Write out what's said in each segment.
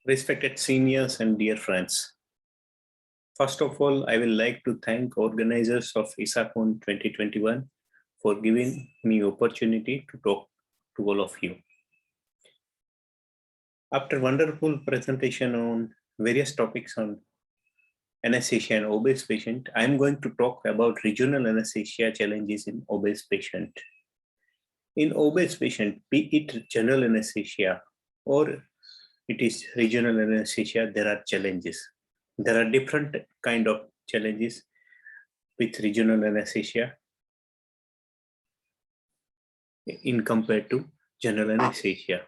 Respected seniors and dear friends, first of all, I will like to thank organizers of ISACON 2021 for giving me opportunity to talk to all of you. After wonderful presentation on various topics on anesthesia and obese patient, I am going to talk about regional anesthesia challenges in obese patient. In obese patient, be it general anesthesia or it is regional anesthesia, there are challenges. There are different kind of challenges with regional anesthesia in compared to general anesthesia.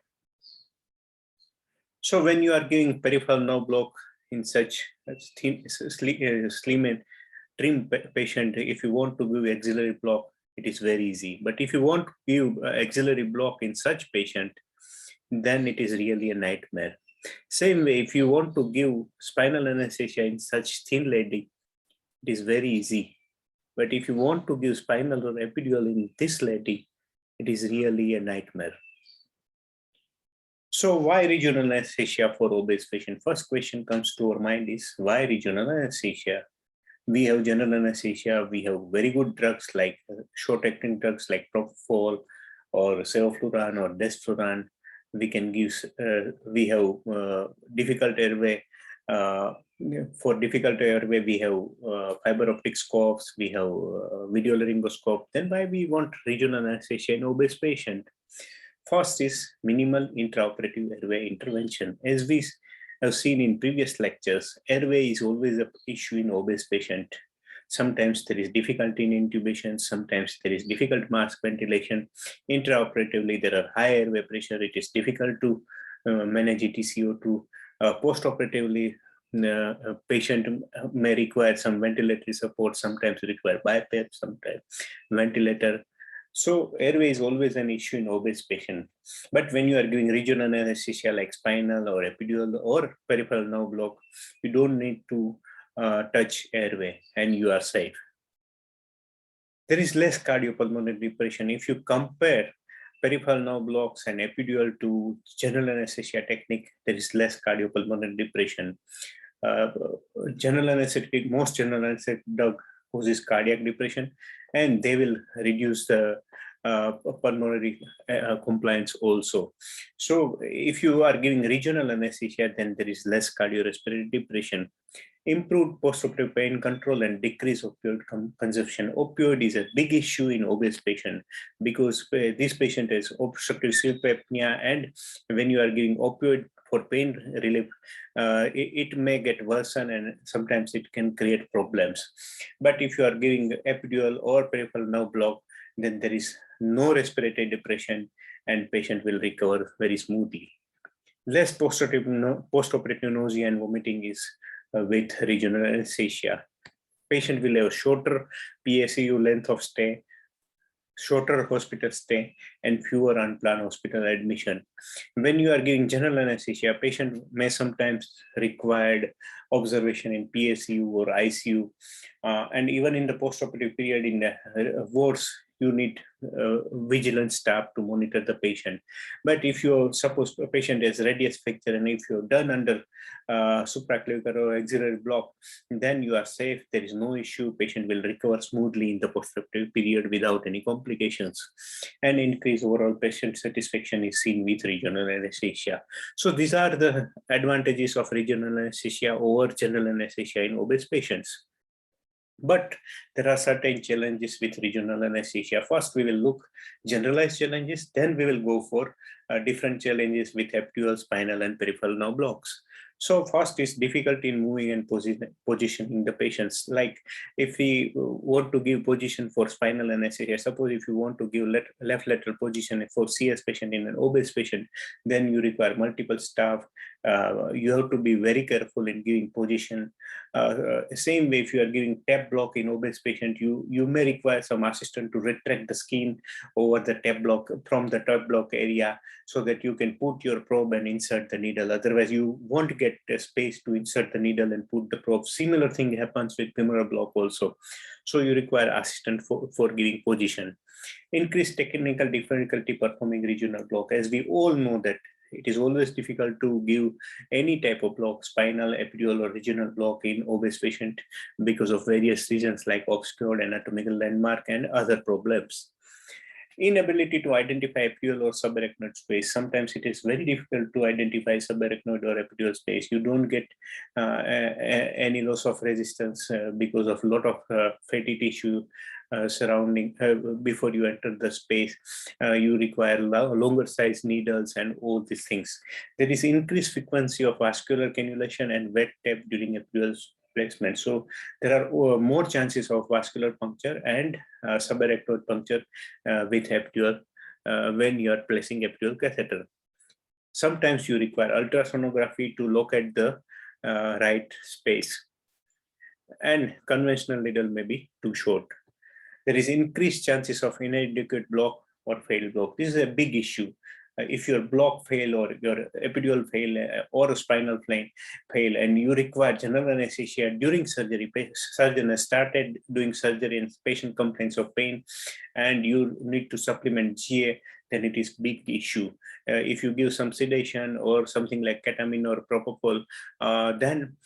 So when you are giving peripheral nerve block in such slim and trim patient, if you want to give axillary block, it is very easy. But if you want to give axillary block in such patient, then it is really a nightmare. Same way, if you want to give spinal anesthesia in such thin lady, it is very easy. But if you want to give spinal or epidural in this lady, it is really a nightmare. So why regional anesthesia for obese patient? First question comes to our mind is why regional anesthesia? We have general anesthesia, we have very good drugs like short-acting drugs like propofol or sevoflurane or desflurane. We can give, we have difficult airway. For difficult airway, we have fiber optic scopes, we have video laryngoscope. Then why we want regional anesthesia in obese patient? First is minimal intraoperative airway intervention. As we have seen in previous lectures, airway is always an issue in obese patient. Sometimes there is difficulty in intubation, sometimes there is difficult mask ventilation. Intraoperatively, there are high airway pressure. It is difficult to manage EtCO2. Post-operatively, patient may require some ventilatory support, sometimes require BiPAP, sometimes ventilator. So airway is always an issue in obese patient. But when you are giving regional anesthesia like spinal or epidural or peripheral nerve block, you don't need to touch airway and you are safe. There is less cardiopulmonary depression. If you compare peripheral nerve blocks and epidural to general anesthesia technique, there is less cardiopulmonary depression. General anesthetic, most general anesthetic drug causes cardiac depression, and they will reduce the pulmonary compliance also. So if you are giving regional anesthesia, then there is less cardiorespiratory depression. Improved postoperative pain control and decrease opioid consumption. Opioid is a big issue in obese patient because this patient has obstructive sleep apnea, and when you are giving opioid for pain relief, it may get worsen and sometimes it can create problems. But if you are giving epidural or peripheral nerve block, then there is no respiratory depression and patient will recover very smoothly. Less post-operative nausea and vomiting is with regional anesthesia. Patient will have shorter PICU length of stay, shorter hospital stay, and fewer unplanned hospital admission. When you are giving general anesthesia, patient may sometimes require observation in PICU or ICU, and even in the postoperative period in the wards, you need vigilant staff to monitor the patient. But if you suppose a patient has radius fracture and if you're done under supraclavicular or axillary block, then you are safe. There is no issue. Patient will recover smoothly in the postoperative period without any complications. And increased overall patient satisfaction is seen with regional anesthesia. So these are the advantages of regional anesthesia over general anesthesia in obese patients. But there are certain challenges with regional anesthesia. First, we will look generalized challenges, then we will go for different challenges with epidural, spinal, and peripheral nerve blocks. So first is difficulty in moving and positioning the patients. Like if we want to give position for spinal anesthesia, suppose if you want to give left lateral position for CS patient in an obese patient, then you require multiple staff. You have to be very careful in giving position. Same way, if you are giving TAP block in obese patient, you may require some assistant to retract the skin over the TAP block from the TAP block area so that you can put your probe and insert the needle. Otherwise, you won't get a space to insert the needle and put the probe. Similar thing happens with femoral block also. So you require assistant for giving position. Increased technical difficulty performing regional block. As we all know that It is always difficult to give any type of block, spinal, epidural, or regional block in obese patient because of various reasons like obscured anatomical landmark and other problems. Inability to identify epidural or subarachnoid space. Sometimes it is very difficult to identify subarachnoid or epidural space. You don't get any loss of resistance because of a lot of fatty tissue surrounding before you enter the space. You require longer size needles and all these things. There is increased frequency of vascular cannulation and wet tap during epidural placement. So there are more chances of vascular puncture and subarachnoid puncture with epidural when you are placing epidural catheter. Sometimes you require ultrasonography to locate the right space, and conventional needle may be too short. There is increased chances of inadequate block or failed block. This is a big issue. If your block fail or your epidural fail or spinal plane fail and you require general anesthesia during surgery, surgeon has started doing surgery and patient complains of pain and you need to supplement GA, then it is big issue. If you give some sedation or something like ketamine or propofol, then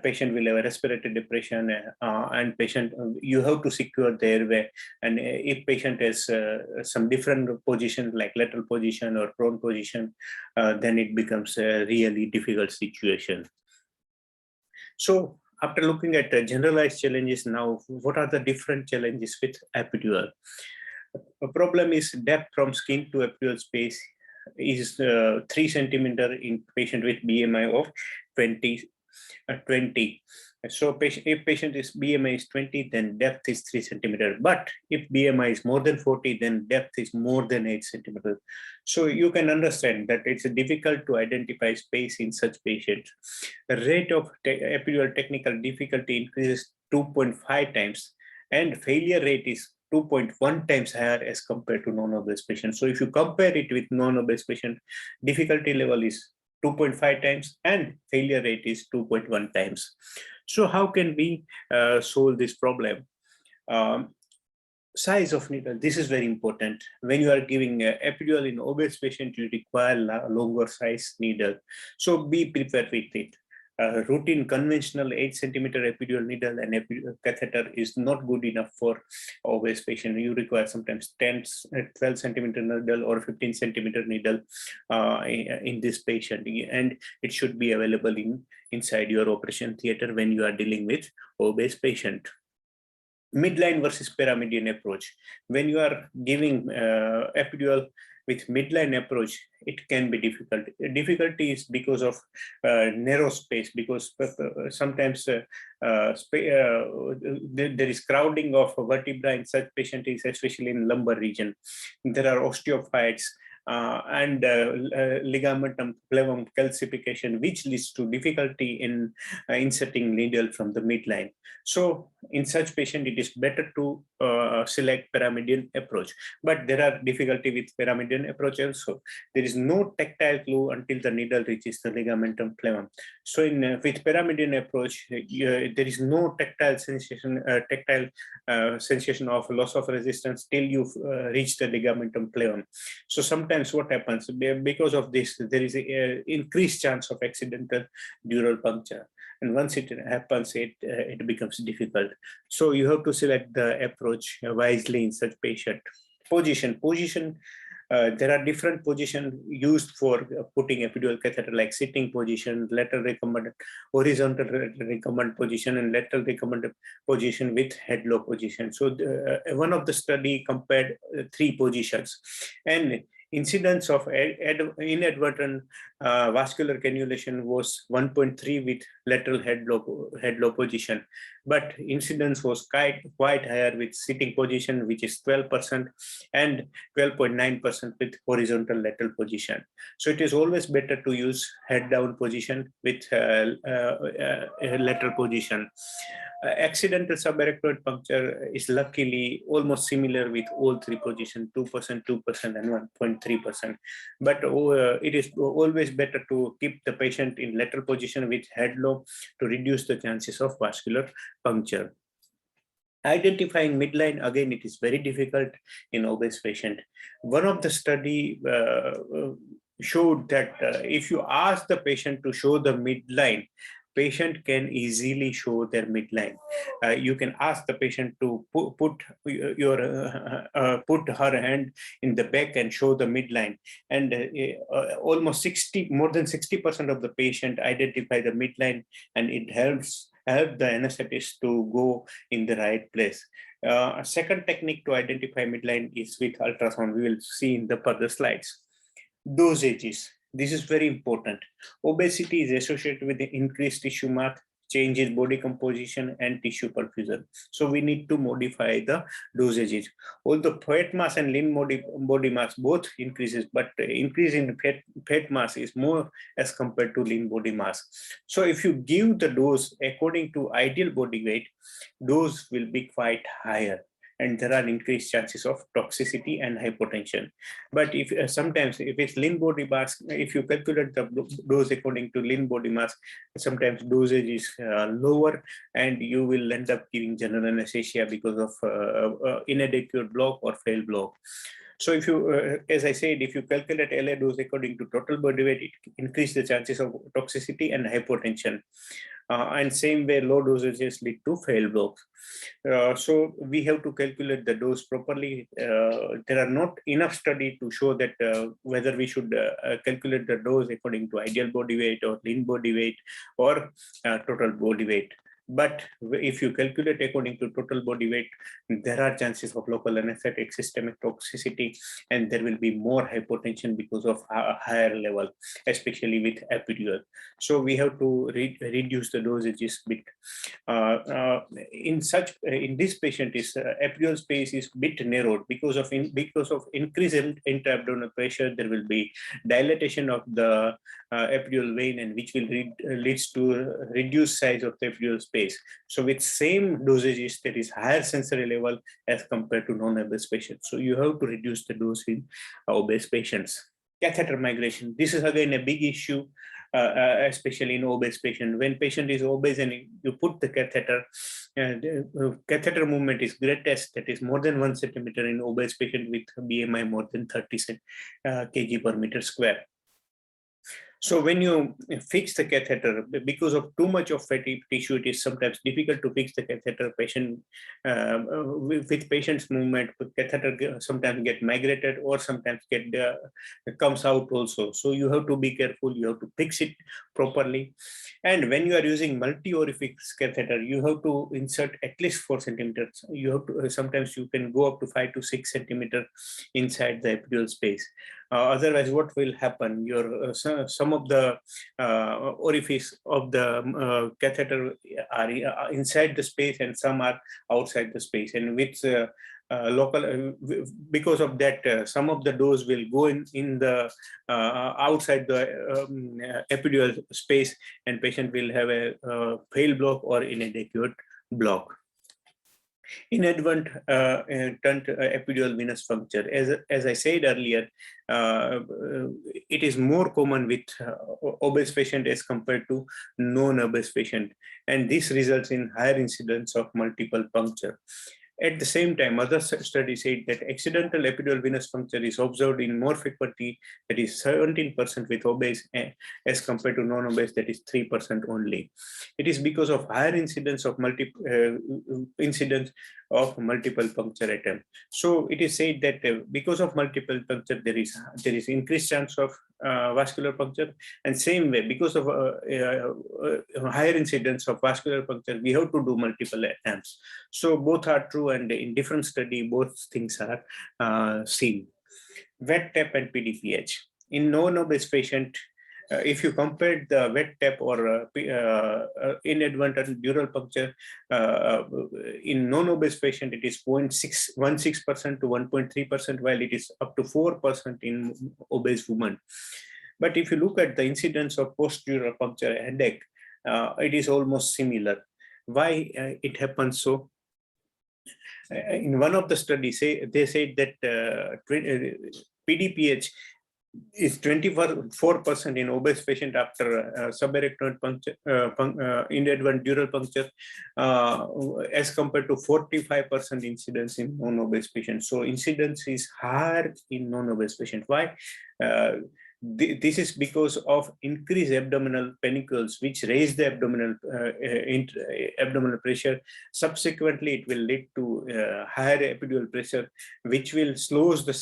patient will have a respiratory depression and patient, you have to secure the airway. And if patient has some different position like lateral position or prone position, then it becomes a really difficult situation. So after looking at generalized challenges, now what are the different challenges with epidural? A problem is depth from skin to epidural space is 3 centimeter in patient with BMI of 20. So if patient is BMI is 20, then depth is 3 centimeter. But if BMI is more than 40, then depth is more than 8 centimeters. So you can understand that it's difficult to identify space in such patients. The rate of epidural technical difficulty increases 2.5 times, and failure rate is 2.1 times higher as compared to non-obese patient. So if you compare it with non-obese patient, difficulty level is 2.5 times and failure rate is 2.1 times. So how can we solve this problem? Size of needle, this is very important. When you are giving epidural in obese patient, you require longer size needle. So be prepared with it. Routine conventional 8 centimeter epidural needle and epidural catheter is not good enough for obese patient. You require sometimes 12 centimeter needle or 15 centimeter needle in this patient, and it should be available inside your operation theater when you are dealing with obese patient. Midline versus paramedian approach. When you are giving epidural with midline approach, it can be difficult. Difficulty is because of narrow space, because sometimes there is crowding of vertebra in such patients, especially in lumbar region. There are osteophytes and ligamentum flavum calcification, which leads to difficulty in inserting needle from the midline. So in such patient, it is better to select paramedian approach. But there are difficulty with paramedian approach also. There is no tactile clue until the needle reaches the ligamentum flavum. So with paramedian approach, there is no tactile sensation, sensation of loss of resistance till you reach the ligamentum flavum. So sometimes what happens, because of this, there is an increased chance of accidental dural puncture. And once it happens, it becomes difficult. So you have to select the approach wisely in such patient. Position. There are different positions used for putting epidural catheter, like sitting position, lateral recumbent, horizontal recumbent position, and lateral recumbent position with headlock position. So one of the study compared 3 positions, and incidence of inadvertent vascular cannulation was 1.3 with lateral headlock position, but incidence was quite higher with sitting position, which is 12%, and 12.9% with horizontal lateral position. So it is always better to use head down position with lateral position. Accidental subarachnoid puncture is luckily almost similar with all 3 positions, 2%, 2%, and 1.3%. But it is always better to keep the patient in lateral position with head low to reduce the chances of vascular puncture. Identifying midline, again, it is very difficult in obese patient. One of the study showed that if you ask the patient to show the midline, patient can easily show their midline. You can ask the patient to put her hand in the back and show the midline, and almost more than 60% of the patient identify the midline, and it help the anesthetist to go in the right place. A second technique to identify midline is with ultrasound. We will see in the further slides. Dosages. This is very important. Obesity is associated with the increased tissue mass, change in body composition, and tissue perfusion. So we need to modify the dosages. Although fat mass and lean body mass both increases, but increase in fat mass is more as compared to lean body mass. So if you give the dose according to ideal body weight, dose will be quite higher, and there are increased chances of toxicity and hypotension. But if sometimes if it's lean body mass, if you calculate the dose according to lean body mass, sometimes dosage is lower, and you will end up giving general anesthesia because of inadequate block or failed block. So if you, as I said, if you calculate LA dose according to total body weight, it increases the chances of toxicity and hypotension. And same way, low dosages lead to failed blocks. So we have to calculate the dose properly. There are not enough study to show that whether we should calculate the dose according to ideal body weight or lean body weight or total body weight. But if you calculate according to total body weight, there are chances of local anesthetic systemic toxicity, and there will be more hypotension because of a higher level, especially with epidural. So we have to reduce the dosages bit. In this patient, is epidural space is bit narrowed because of increase in intra-abdominal pressure. There will be dilatation of the epidural vein, and which will leads to reduced size of the epidural space. So with same dosages, there is higher sensory level as compared to non-obese patients. So you have to reduce the dose in obese patients. Catheter migration. This is again a big issue, especially in obese patient. When patient is obese and you put the catheter, the catheter movement is greatest, that is more than 1 centimeter in obese patient with BMI more than 30 kg per meter square. So when you fix the catheter, because of too much of fatty tissue, it is sometimes difficult to fix the catheter. With patient's movement, catheter sometimes get migrated or sometimes comes out also. So you have to be careful. You have to fix it properly. And when you are using multi-orifice catheter, you have to insert at least 4 centimeters. You have to sometimes you can go up to 5 to 6 centimeters inside the epidural space. Otherwise, what will happen? Some of the orifice of the catheter are inside the space, and some are outside the space. And with because of that, some of the dose will go in the outside the epidural space, and patient will have a failed block or inadequate block. Inadvertent epidural venous puncture. As I said earlier, it is more common with obese patient as compared to non-obese patient, and this results in higher incidence of multiple puncture. At the same time, other studies said that accidental epidural venous puncture is observed in more frequently, that is 17% with obese as compared to non-obese, that is 3% only. It is because of higher incidence of multiple puncture attempt. So it is said that because of multiple puncture, there is increased chance of vascular puncture, and same way because of higher incidence of vascular puncture, we have to do multiple attempts. So both are true, and in different study, both things are seen. Wet tap and PDPH. In non-obese patient, if you compare the wet tap or inadvertent dural puncture, in non-obese patient, it is 0.16% to 1.3%, while it is up to 4% in obese women. But if you look at the incidence of post-dural puncture headache, it is almost similar. Why it happens so? In one of the studies, they said that PDPH is 24% in obese patient after subarachnoid puncture, inadvertent dural puncture, as compared to 45% incidence in non-obese patients. So incidence is higher in non-obese patient. Why? This is because of increased abdominal panicles, which raise the abdominal pressure. Subsequently, it will lead to higher epidural pressure, which will slows the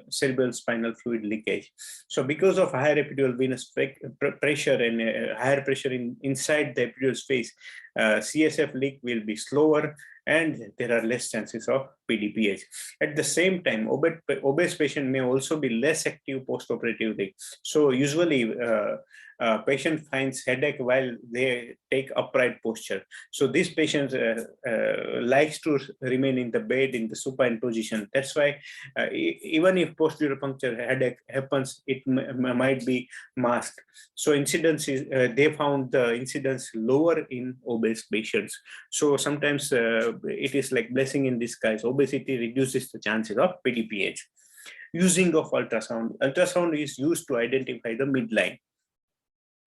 cerebral spinal fluid leakage. So because of higher epidural venous pressure and higher pressure inside the epidural space, CSF leak will be slower, and there are less chances of PDPH. At the same time, obese patient may also be less active post-operatively. So usually, patient finds headache while they take upright posture. So this patient likes to remain in the bed in the supine position. That's why even if post-dural puncture headache happens, it might be masked. So incidence is, they found the incidence lower in obese patients. So sometimes it is like blessing in disguise. Obesity reduces the chances of PDPH. Using of ultrasound. Ultrasound is used to identify the midline.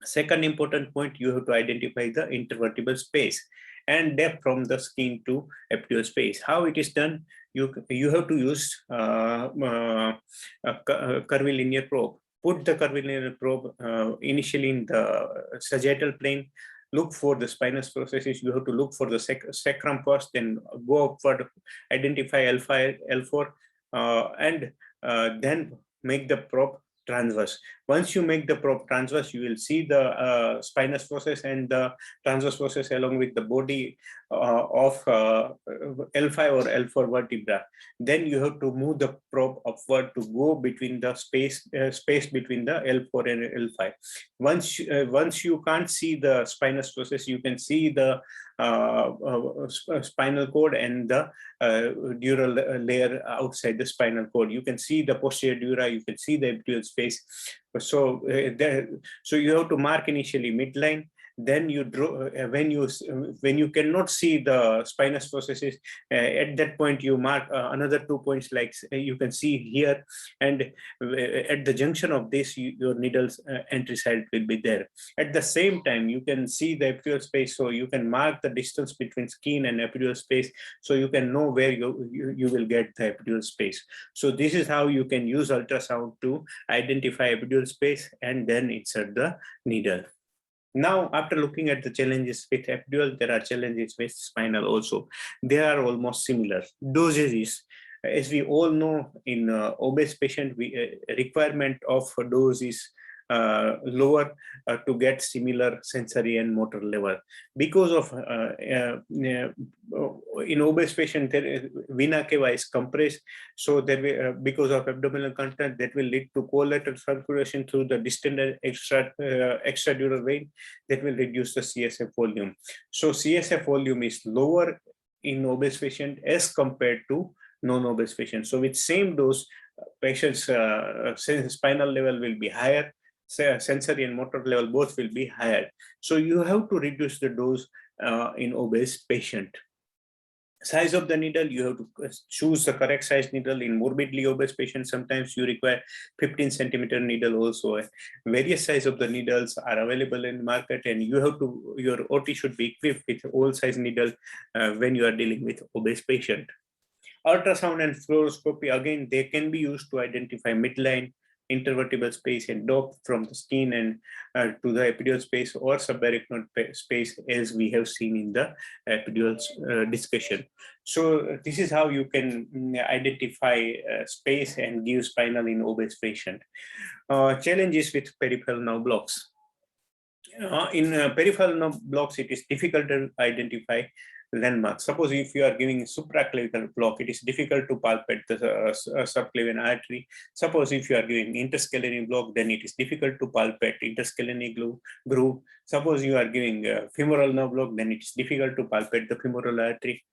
Second important point, you have to identify the intervertebral space and depth from the skin to epidural space. How it is done? You have to use a curvilinear probe. Put the curvilinear probe initially in the sagittal plane. Look for the spinous processes. You have to look for the sacrum first, then go upward, identify L5, L4, and then make the probe transverse. Once you make the probe transverse, you will see the spinous process and the transverse process along with the body of L5 or L4 vertebra. Then you have to move the probe upward to go between the space between the L4 and L5. Once you can't see the spinous process, you can see the spinal cord and the dural layer outside the spinal cord. You can see the posterior dura, you can see the epidural space. So so you have to mark initially midline. Then you draw when you cannot see the spinous processes, at that point you mark another 2 points, like you can see here, and at the junction of this your needle's entry site will be there. At the same time, you can see the epidural space, so you can mark the distance between skin and epidural space, so you can know where you will get the epidural space. So this is how you can use ultrasound to identify epidural space and then insert the needle. Now, after looking at the challenges with epidural, there are challenges with spinal also. They are almost similar. Dosages, as we all know, in obese patient, requirement of dose is lower to get similar sensory and motor level. Because of in obese patient, vena cava is compressed, so there will, because of abdominal contract, that will lead to collateral circulation through the distant extradural vein, that will reduce the CSF volume. So CSF volume is lower in obese patient as compared to non-obese patient. So with same dose, patients' spinal level will be higher, sensory and motor level both will be higher. So you have to reduce the dose in obese patient. Size of the needle, you have to choose the correct size needle. In morbidly obese patients, sometimes you require 15 centimeter needle also. Various size of the needles are available in the market, and you have to, your OT should be equipped with all size needle when you are dealing with obese patient. Ultrasound and fluoroscopy, again, they can be used to identify midline, intervertebral space, and depth from the skin and to the epidural space or subarachnoid space, as we have seen in the epidural discussion. So this is how you can identify space and give spinal in obese patient. Challenges with peripheral nerve blocks. In peripheral nerve blocks, it is difficult to identify landmarks. Suppose if you are giving supraclavicular block, it is difficult to palpate the subclavian artery. Suppose if you are giving interscalene block, then it is difficult to palpate interscalene groove. Suppose you are giving femoral nerve block, then it is difficult to palpate the femoral artery.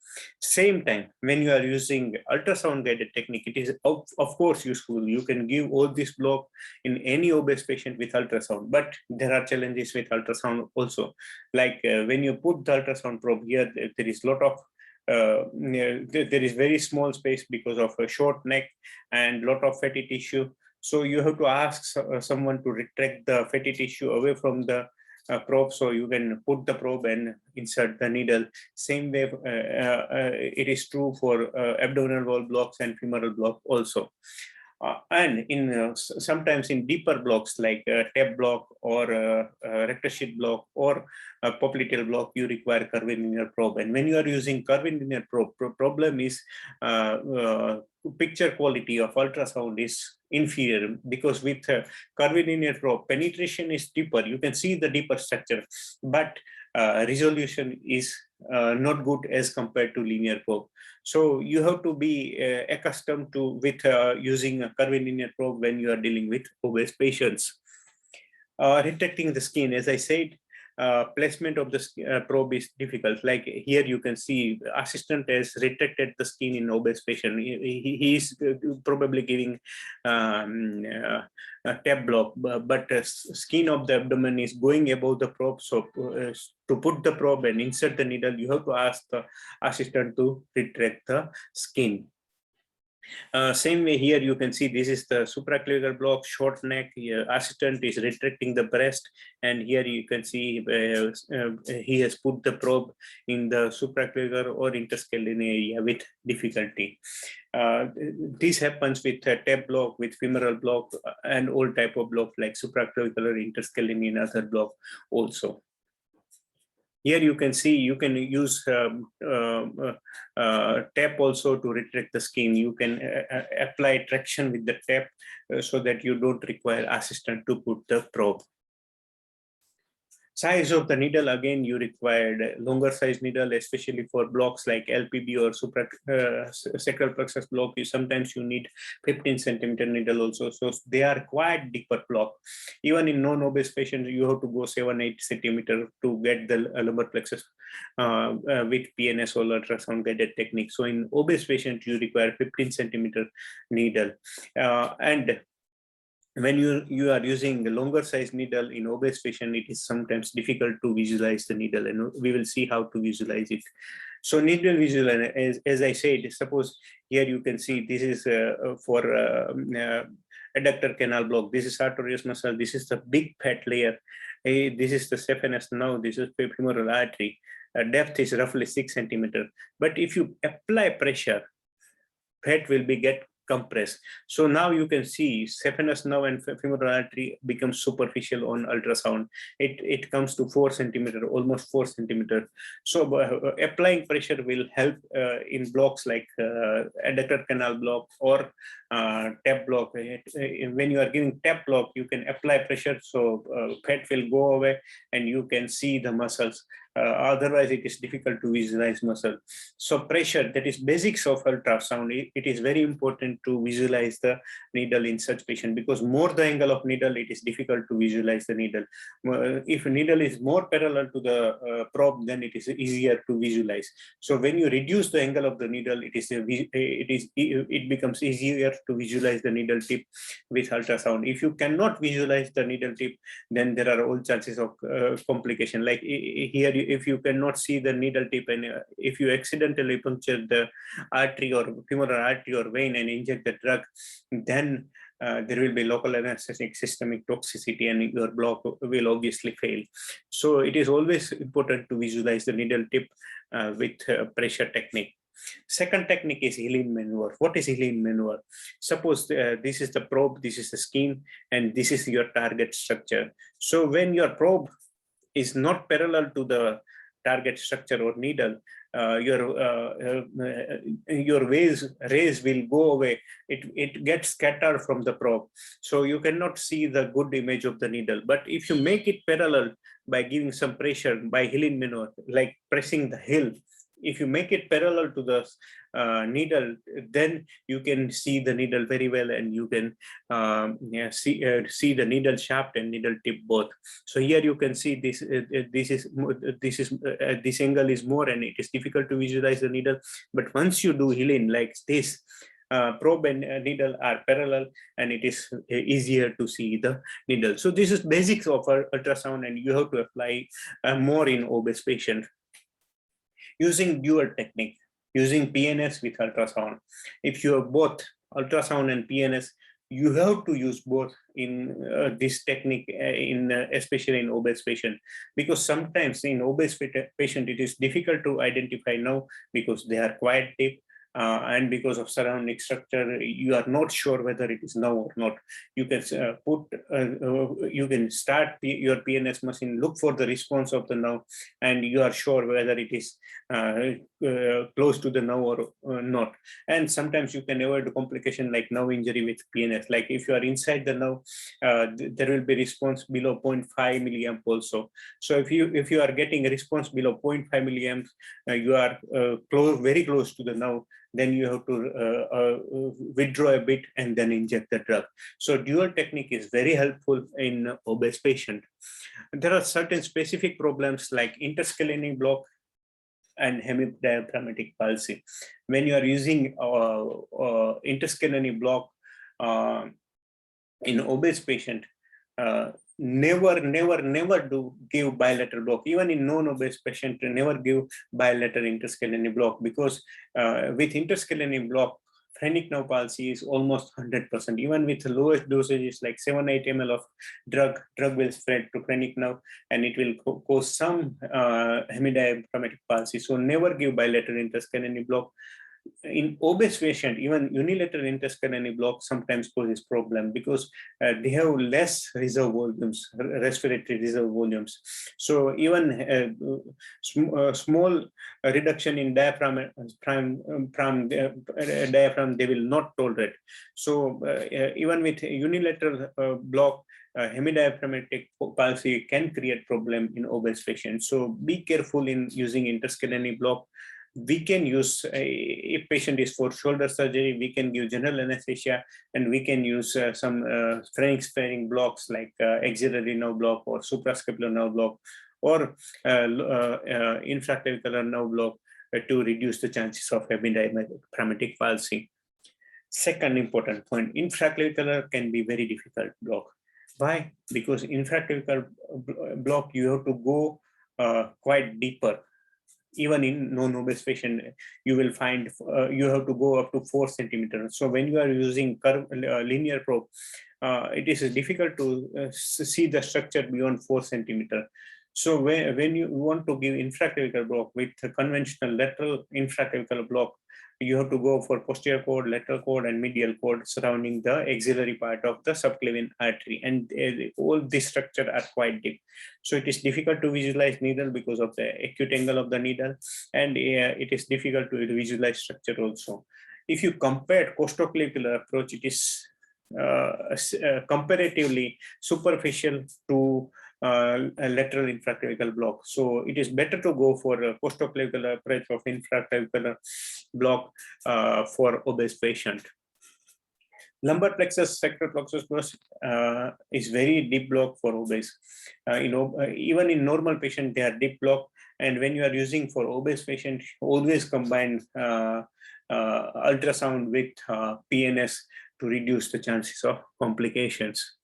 Same time, when you are using ultrasound guided technique, it is of course useful. You can give all this block in any obese patient with ultrasound, but there are challenges with ultrasound also. Like when you put the ultrasound probe here, there is lot of there is very small space because of a short neck and lot of fatty tissue. So you have to ask someone to retract the fatty tissue away from the probe, so you can put the probe and insert the needle. Same way it is true for abdominal wall blocks and femoral block also. And in sometimes in deeper blocks like TAP block or rector sheet block or a popliteal block, you require curvilinear probe. And when you are using curvilinear probe, problem is picture quality of ultrasound is inferior, because with curvilinear probe, penetration is deeper. You can see the deeper structure, but resolution is not good as compared to linear probe. So you have to be accustomed to with using a curvilinear probe when you are dealing with obese patients. Retracting the skin, as I said, placement of the probe is difficult. Like here you can see the assistant has retracted the skin in obese patient. He is probably giving a TAP block, but skin of the abdomen is going above the probe. So to put the probe and insert the needle, you have to ask the assistant to retract the skin. Same way here, you can see this is the supraclavicular block, short neck. Assistant is retracting the breast, and here you can see he has put the probe in the supraclavicular or interscalene area with difficulty. This happens with TAP block, with femoral block, and all type of block like supraclavicular, interscalene, and other block also. Here you can see you can use TAP also to retract the skin. You can apply traction with the TAP so that you don't require assistant to put the probe. Size of the needle, again, you required longer size needle, especially for blocks like LPB or sacral plexus block. Sometimes you need 15 centimeter needle also. So they are quite deeper block. Even in non-obese patients, you have to go 7-8 centimeter to get the lumbar plexus with PNS or ultrasound guided technique. So in obese patients, you require 15 centimeter needle. And when you are using a longer size needle in obese patient, it is sometimes difficult to visualize the needle, and we will see how to visualize it. So needle visualization, as I said, suppose here you can see this is for adductor canal block. This is sartorius muscle. This is the big fat layer. This is the saphenous nerve. This is femoral artery. Depth is roughly 6 centimeter. But if you apply pressure, fat will be get compressed. So now you can see saphenous nerve and femoral artery becomes superficial on ultrasound. It comes to 4 centimeter, almost 4 centimeter. So applying pressure will help in blocks like adductor canal block or TAP block. When you are giving TAP block, you can apply pressure, so fat will go away and you can see the muscles. Otherwise, it is difficult to visualize muscle. So pressure, that is basics of ultrasound. It is very important to visualize the needle in such patient, because more the angle of needle, it is difficult to visualize the needle. If a needle is more parallel to the probe, then it is easier to visualize. So when you reduce the angle of the needle, it becomes easier to visualize the needle tip with ultrasound. If you cannot visualize the needle tip, then there are all chances of complication. Like here, if you cannot see the needle tip, and if you accidentally puncture the artery or femoral artery or vein and inject the drug, then there will be local anesthetic systemic toxicity and your block will obviously fail. So it is always important to visualize the needle tip with pressure technique. Second technique is Heelan maneuver. What is Heelan maneuver? Suppose this is the probe, this is the skin, and this is your target structure. So when your probe is not parallel to the target structure or needle, your rays will go away. It gets scattered from the probe, so you cannot see the good image of the needle. But if you make it parallel by giving some pressure by Heelan maneuver, like pressing the heel, if you make it parallel to the needle, then you can see the needle very well, and you can see the needle shaft and needle tip both. So here you can see this angle is more, and it is difficult to visualize the needle. But once you do Heelan like this, probe and needle are parallel, and it is easier to see the needle. So this is basics of ultrasound, and you have to apply more in obese patient. Using dual technique, using PNS with ultrasound. If you have both ultrasound and PNS, you have to use both in this technique, especially in obese patient, because sometimes in obese patient it is difficult to identify now because they are quite deep. and because of surrounding structure, you are not sure whether it is now or not. You can you can start your PNS machine, look for the response of the now, and you are sure whether it is close to the now or not. And sometimes you can avoid a complication like now injury with PNS. Like if you are inside the now, there will be response below 0.5 milliamp also. So if you are getting a response below 0.5 milliamps, you are very close to the now, then you have to withdraw a bit and then inject the drug. So dual technique is very helpful in obese patient. There are certain specific problems like interscalene block and hemidiaphragmatic palsy. When you are using interscalene block in obese patient, never do give bilateral block. Even in non-obese patient, never give bilateral interscalene block, because with interscalene block, phrenic nerve palsy is almost 100%. Even with the lowest dosages like 7-8 ml of drug will spread to phrenic nerve, and it will cause some hemidiaphragmatic palsy. So never give bilateral interscalene block. In obese patient, even unilateral interscalene block sometimes causes problem, because they have less reserve volumes, respiratory reserve volumes. So even small reduction in diaphragm, diaphragm, they will not tolerate. So even with unilateral block, hemidiaphragmatic palsy can create problem in obese patients. So be careful in using interscalene block. We can use, if patient is for shoulder surgery, we can give general anesthesia, and we can use some phrenic sparing blocks like axillary nerve block or suprascapular nerve block, or infraclavicular nerve block to reduce the chances of hemidiaphragmatic palsy. Second important point, infraclavicular can be very difficult block. Why? Because infraclavicular block, you have to go quite deeper. Even in non-obese patient, you will find you have to go up to 4 centimeters. So when you are using linear probe, it is difficult to see the structure beyond 4 centimeters. So when you want to give infraclavicular block with a conventional lateral infraclavicular block, you have to go for posterior cord, lateral cord, and medial cord surrounding the axillary part of the subclavian artery. And all this structure are quite deep. So it is difficult to visualize needle because of the acute angle of the needle, and it is difficult to visualize structure also. If you compare costoclavicular approach, it is comparatively superficial to a lateral infraclavicular block. So it is better to go for a costoclavicular approach of infraclavicular block for obese patient. Lumbar plexus, sacral plexus is very deep block for obese. Even in normal patient, they are deep block. And when you are using for obese patient, always combine ultrasound with PNS to reduce the chances of complications.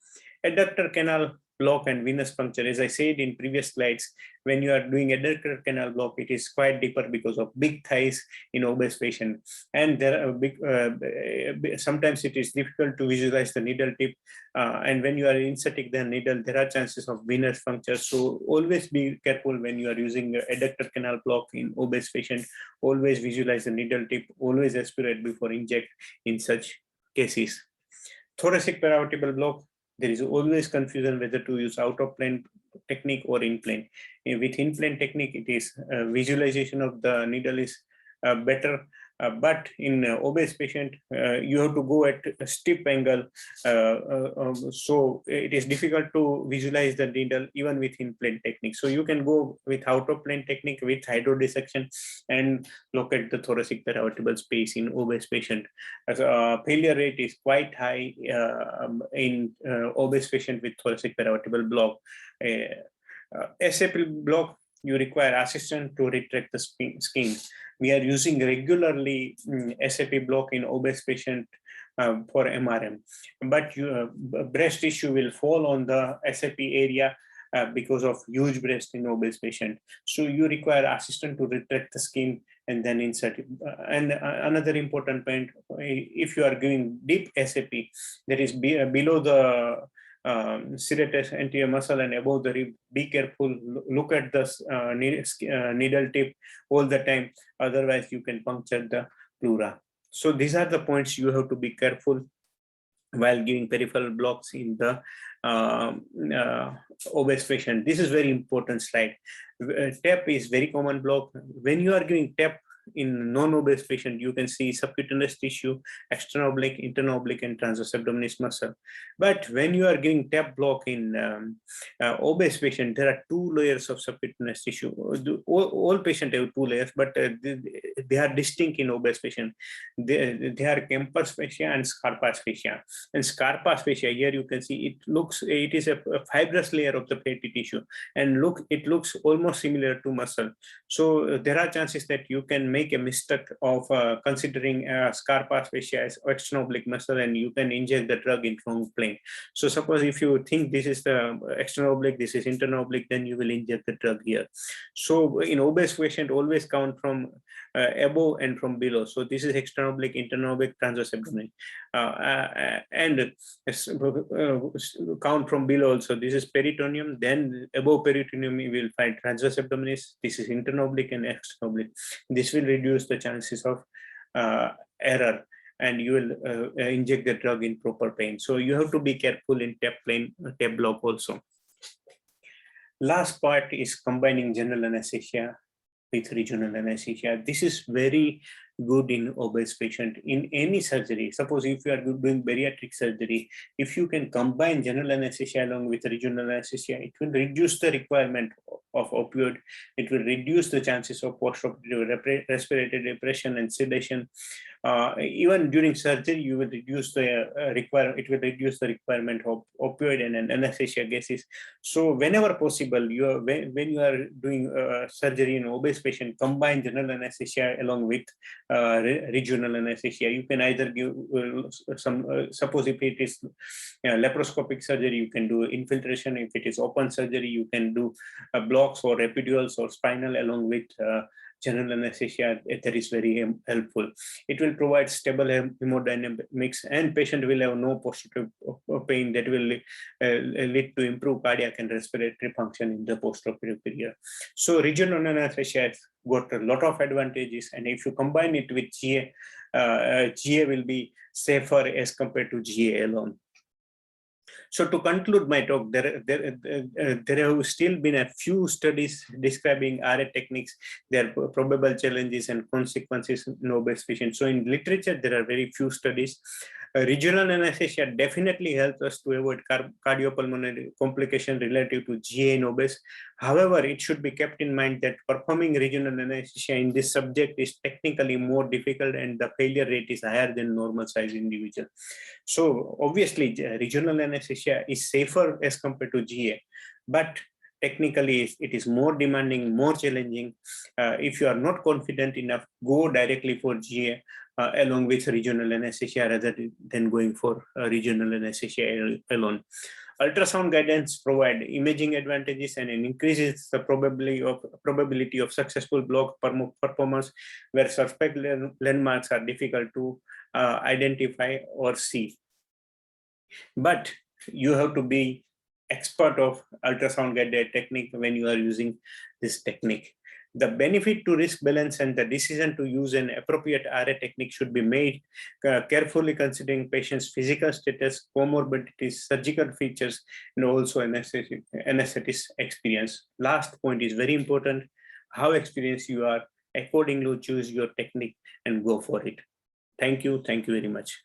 Adductor canal block and venous puncture. As I said in previous slides, when you are doing adductor canal block, it is quite deeper because of big thighs in obese patient, and there are sometimes it is difficult to visualize the needle tip, and when you are inserting the needle, there are chances of venous puncture. So always be careful when you are using adductor canal block in obese patient. Always visualize the needle tip. Always aspirate before inject in such cases. Thoracic paravertebral block, there is always confusion whether to use out of plane technique or in plane. With in plane technique, it is visualization of the needle is better, but in obese patient, you have to go at a steep angle, so it is difficult to visualize the needle even with in plane technique. So you can go with out of plane technique with hydrodissection and locate the thoracic paravertebral space in obese patient. Failure rate is quite high in obese patient with thoracic paravertebral block. SAP block, you require assistance to retract the skin. We are using regularly SAP block in obese patient for MRM, but breast tissue will fall on the SAP area because of huge breast in obese patient. So you require assistance to retract the skin and then insert it. And another important point, if you are giving deep SAP, that is below the serratus anterior muscle and above the rib, be careful, look at the needle tip all the time, otherwise you can puncture the pleura. So these are the points you have to be careful while giving peripheral blocks in the obese patient. This is very important slide. TAP is very common block. When you are giving TAP in non-obese patient, you can see subcutaneous tissue, external oblique, internal oblique, and transverse abdominis muscle. But when you are giving TAP block in obese patient, there are 2 layers of subcutaneous tissue. All patients have 2 layers, but they are distinct in obese patient. They are Kemper's fascia and Scarpa's fascia. And Scarpa's fascia, here you can see it is a fibrous layer of the fatty tissue, and it looks almost similar to muscle. So there are chances that you can make a mistake of considering Scarpa's fascia as external oblique muscle, and you can inject the drug in wrong plane. So suppose if you think this is the external oblique, this is internal oblique, then you will inject the drug here. So in obese patient, always count from above and from below. So this is external oblique, internal oblique, transverse abdomen, and count from below also. This is peritoneum. Then above peritoneum, you will find transverse abdominis. This is internal oblique and external oblique. This will reduce the chances of error, and you will inject the drug in proper plane. So you have to be careful in TAP plane, TAP block also. Last part is combining general anesthesia with regional anesthesia. This is very good in obese patient. In any surgery, suppose if you are doing bariatric surgery, if you can combine general anesthesia along with regional anesthesia, it will reduce the requirement of opioid. It will reduce the chances of postoperative respiratory depression and sedation. Even during surgery, you will reduce the it will reduce the requirement of opioid and anesthesia gases. So whenever possible, when you are doing surgery in obese patient, combine general anesthesia along with regional anesthesia. You can either give suppose if it is laparoscopic surgery, you can do infiltration. If it is open surgery, you can do blocks or epidurals or spinal along with general anesthesia. That is very helpful. It will provide stable hemodynamics, and patient will have no postoperative pain that will lead to improved cardiac and respiratory function in the postoperative period. So regional anesthesia has got a lot of advantages, and if you combine it with GA, GA will be safer as compared to GA alone. So to conclude my talk, there have still been a few studies describing RA techniques, their probable challenges and consequences in obese patients. So in literature, there are very few studies. Regional anesthesia definitely helps us to avoid cardiopulmonary complication relative to GA in obese. However, it should be kept in mind that performing regional anesthesia in this subject is technically more difficult, and the failure rate is higher than normal size individual. So obviously, regional anesthesia is safer as compared to GA, but technically it is more demanding, more challenging. If you are not confident enough, go directly for GA along with regional anesthesia rather than going for regional anesthesia alone. Ultrasound guidance provide imaging advantages and increases the probability of successful block performance where suspect landmarks are difficult to identify or see. But you have to be expert of ultrasound guided technique when you are using this technique. The benefit to risk balance and the decision to use an appropriate RA technique should be made carefully considering patient's physical status, comorbidities, surgical features, and also anesthetist experience. Last point is very important. How experienced you are, accordingly choose your technique and go for it. Thank you very much.